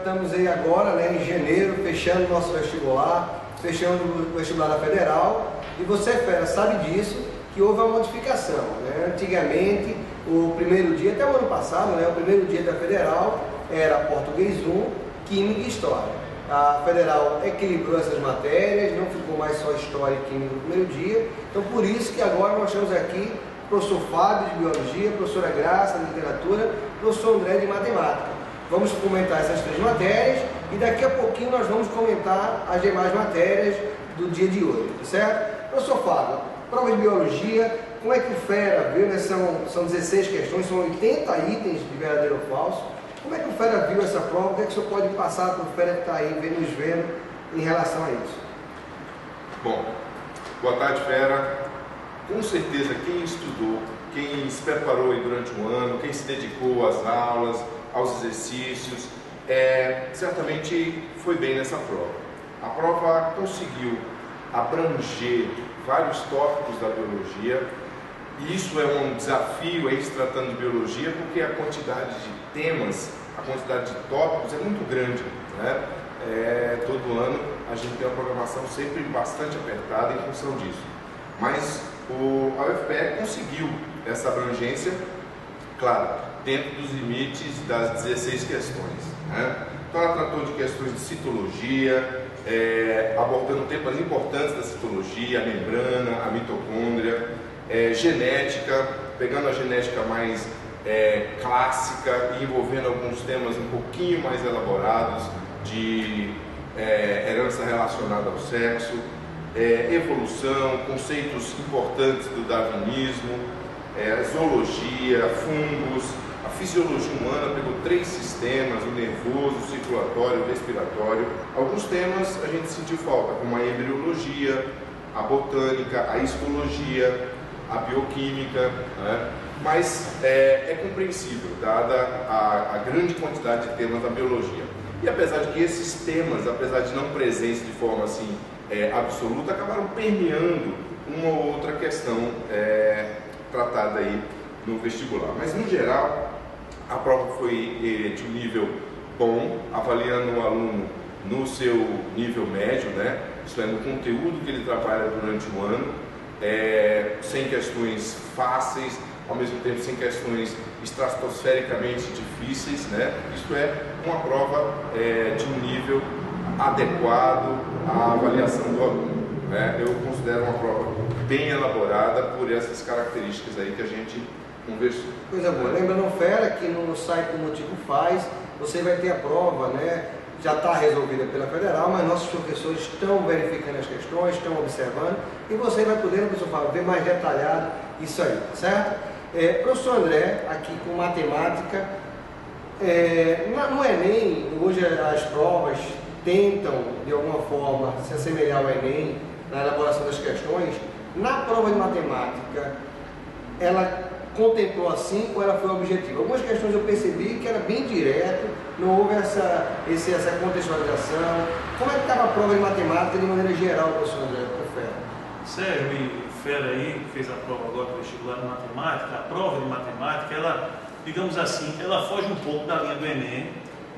estamos aí agora, né, em janeiro, fechando o nosso vestibular, fechando o vestibular da Federal, e você, fera, sabe disso, que houve uma modificação, né? Antigamente, o primeiro dia, até o ano passado, né, o primeiro dia da Federal era Português 1, Química e História. A Federal equilibrou essas matérias, não ficou mais só História e Química no primeiro dia, então por isso que agora nós temos aqui o professor Fábio de Biologia, a professora Graça de Literatura, o professor André de Matemática. Vamos comentar essas 3 matérias e daqui a pouquinho nós vamos comentar as demais matérias do dia de hoje, tá certo? Professor Fábio, prova de Biologia, como é que o Fera viu, né? São 16 questões, são 80 itens de verdadeiro ou falso. Como é que o Fera viu essa prova? O que é que o senhor pode passar para o Fera que está aí nos vendo em relação a isso? Bom, boa tarde, Fera. Com certeza, quem estudou, quem se preparou aí durante um ano, quem se dedicou às aulas, aos exercícios, certamente foi bem nessa prova. A prova conseguiu abranger vários tópicos da biologia, e isso é um desafio aí se tratando de biologia, porque a quantidade de temas, a quantidade de tópicos é muito grande, né? Todo ano a gente tem uma programação sempre bastante apertada em função disso. Mas a UFPE conseguiu essa abrangência, claro, dentro dos limites das 16 questões, né? Então ela tratou de questões de citologia, abordando temas importantes da citologia, a membrana, a mitocôndria, genética, pegando a genética mais clássica e envolvendo alguns temas um pouquinho mais elaborados de herança relacionada ao sexo, evolução, conceitos importantes do darwinismo, zoologia, fungos, a fisiologia humana pegou 3 sistemas, o nervoso, o circulatório, o respiratório. Alguns temas a gente sentiu falta, como a embriologia, a botânica, a histologia, a bioquímica, né? Mas é compreensível, dada a grande quantidade de temas da biologia. E apesar de que esses temas, apesar de não presentes de forma assim absoluta, acabaram permeando uma ou outra questão tratada aí no vestibular. Mas no geral, a prova foi de um nível bom, avaliando o aluno no seu nível médio, né? Isso é, no conteúdo que ele trabalha durante o ano, sem questões fáceis, ao mesmo tempo sem questões estratosfericamente difíceis, né? Isso é uma prova de um nível adequado à avaliação do aluno, né? Eu considero uma prova bem elaborada por essas características aí que a gente conversou. Coisa boa. Lembrando, Fera, que no site do Motivo Faz, você vai ter a prova, né? Já está resolvida pela Federal, mas nossos professores estão verificando as questões, estão observando, e você vai poder, professor Fábio, ver mais detalhado isso aí, certo? Professor André, aqui com matemática, no Enem, hoje as provas tentam, de alguma forma, se assemelhar ao Enem na elaboração das questões. Na prova de matemática, ela contemplou assim ou ela foi objetiva? Algumas questões eu percebi que era bem direto, não houve essa contextualização. Como é que estava a prova de matemática de maneira geral, professor André? Sérgio e Fera aí, que fez a prova agora do vestibular de matemática, a prova de matemática, ela, digamos assim, ela foge um pouco da linha do Enem,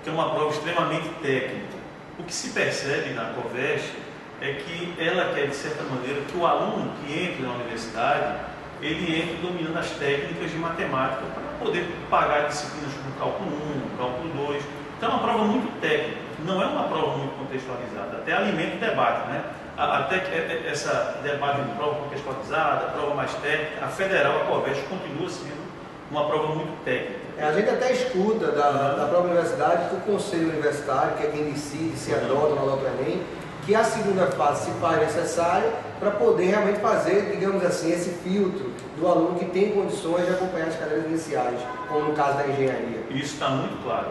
que é uma prova extremamente técnica. O que se percebe na COVEST é que ela quer, de certa maneira, que o aluno que entra na universidade, ele entra dominando as técnicas de matemática para poder pagar disciplinas como cálculo 1, cálculo 2. Então é uma prova muito técnica, não é uma prova muito contextualizada, até alimenta o debate, né? Até que essa debate de prova contextualizada, prova mais técnica, a Federal, a COVEST, continua sendo uma prova muito técnica. A gente até escuta da própria universidade que o Conselho Universitário, que é quem decide se adota ou não adota o Enem, que a segunda fase se faz necessária para poder realmente fazer, digamos assim, esse filtro do aluno que tem condições de acompanhar as cadeiras iniciais, como no caso da engenharia. Isso está muito claro.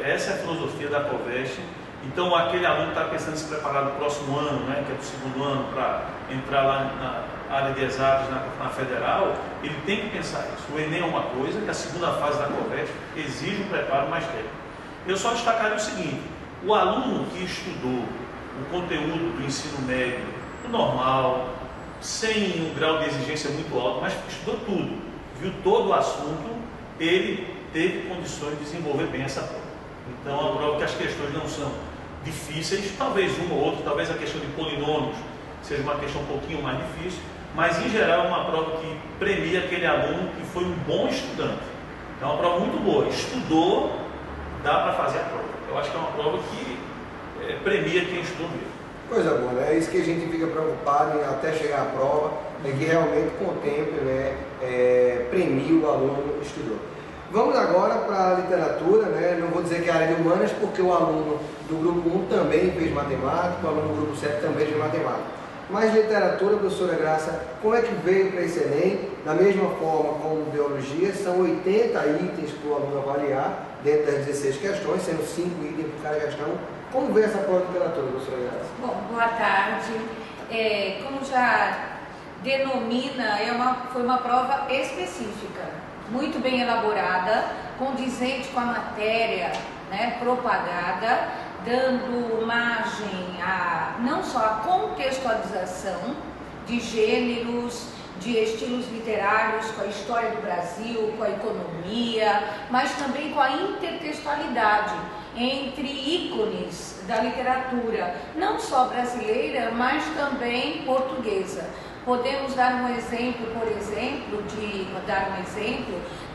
Essa é a filosofia da COVEST. Então, aquele aluno que está pensando em se preparar no próximo ano, né, que é para o segundo ano, para entrar lá na área de exatas, na Federal, ele tem que pensar isso. O Enem é uma coisa, que a segunda fase da COVEST exige um preparo mais técnico. Eu só destacaria o seguinte: o aluno que estudou o conteúdo do ensino médio, o normal, sem um grau de exigência muito alto, mas estudou tudo, viu todo o assunto, ele teve condições de desenvolver bem essa prova. Então, é uma prova que as questões não são difíceis, talvez uma ou outra, talvez a questão de polinômios seja uma questão um pouquinho mais difícil, mas em geral é uma prova que premia aquele aluno que foi um bom estudante. Então, é uma prova muito boa. Estudou, dá para fazer a prova. Eu acho que é uma prova que premia quem estudou mesmo. Coisa boa, né? É isso que a gente fica preocupado em até chegar à prova, é que realmente contemple, né, premie o aluno que estudou. Vamos agora para a literatura, né? Não vou dizer que é a área de humanas, porque o aluno do grupo 1 também fez matemática, o aluno do grupo 7 também fez matemática. Mas literatura, professora Graça, como é que veio para esse Enem? Da mesma forma como biologia, são 80 itens para o aluno avaliar, dentro das 16 questões, sendo 5 itens por cada questão. Como veio essa prova de literatura, professora Graça? Bom, boa tarde. Como já denomina, foi uma prova específica, muito bem elaborada, condizente com a matéria, né, propagada, dando margem a não só a contextualização de gêneros, de estilos literários, com a história do Brasil, com a economia, mas também com a intertextualidade entre ícones da literatura, não só brasileira, mas também portuguesa. Podemos dar um exemplo,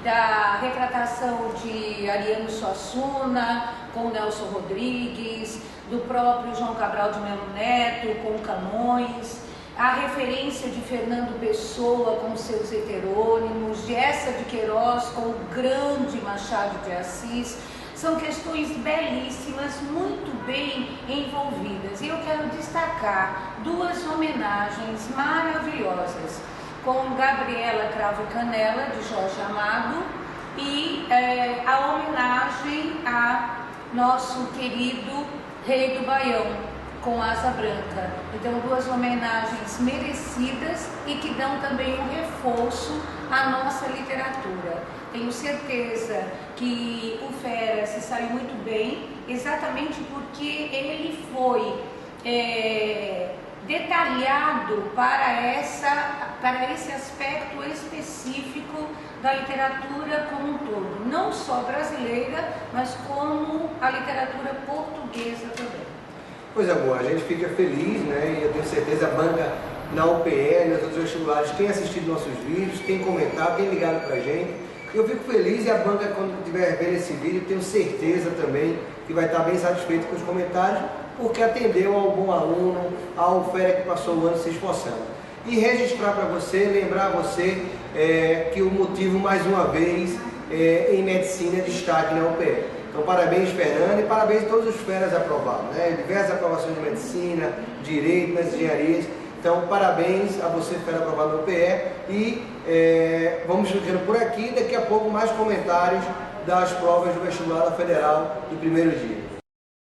da retratação de Ariano Suassuna com Nelson Rodrigues, do próprio João Cabral de Melo Neto com Camões, a referência de Fernando Pessoa com seus heterônimos, de Eça de Queiroz com o grande Machado de Assis. São questões belíssimas, muito bem envolvidas. E eu quero destacar duas homenagens maravilhosas, com Gabriela Cravo e Canela, de Jorge Amado, e a homenagem a nosso querido Rei do Baião, com Asa Branca. Então, duas homenagens merecidas e que dão também um reforço à nossa literatura. Tenho certeza que o Fera se saiu muito bem, exatamente porque ele foi detalhado para esse aspecto específico da literatura como um todo, não só brasileira, mas como a literatura portuguesa também. Coisa boa, a gente fica feliz, né? E eu tenho certeza a banca na UPE, nos outros vestibulares, tem assistido nossos vídeos, tem comentado, tem ligado pra gente. Eu fico feliz e a banca, quando estiver vendo esse vídeo, tenho certeza também que vai estar bem satisfeito com os comentários, porque atendeu ao bom aluno, ao fera que passou o ano se esforçando. E registrar para você, lembrar a você que o motivo, mais uma vez, em medicina é destaque na UPE. Então, parabéns, Fernando, e parabéns a todos os feras aprovados, né? Diversas aprovações de medicina, direito, nas engenharias. Então, parabéns a você, fera aprovado na UPE, e vamos ficando por aqui. Daqui a pouco, mais comentários das provas do vestibular da Federal do primeiro dia.